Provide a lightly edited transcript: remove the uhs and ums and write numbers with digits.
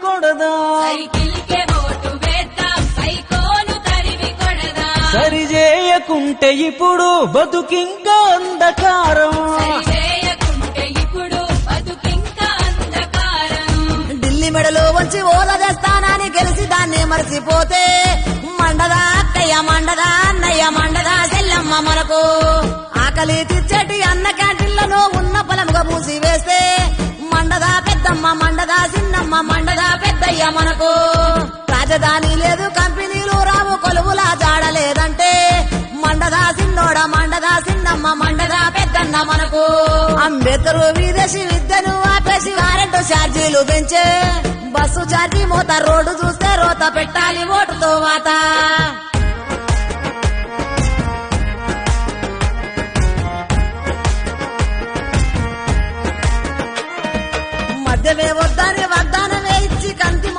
కొడదా సరి చేయకుంటే ఇప్పుడు బతుకింకా అంధకారం ఢిల్లీ మెడలో వచ్చి ఓల చేస్తానని గెలిచి దాన్ని మరిచిపోతే మండదా అక్కయ్య మండదా అన్నయ్య మండదా చెల్లమ్మ మనకు ఆకలి తీర్చేటి అన్న క్యాంటీన్లలో ఉన్న పొలముగా మూసి వేస్తే మండదా పెద్దమ్మ మండదా చిన్నమ్మ మండదా పెద్దయ్య మనకు రాజధాని లేదు కంపెనీలు రావు కొలువులా జాడలేదంటే మండదా చిన్నోడ మండదా చిన్నమ్మ మండదా పెద్దన్న మనకు అంబేద్కర్ విదేశీ విద్యను ఆపేసి కరెంటు ఛార్జీలు పెంచే బస్సు ఛార్జీ మోత రోడ్డు చూస్తే రోత పెట్టాలి ఓటుతో వాత మద్యమే వద్ద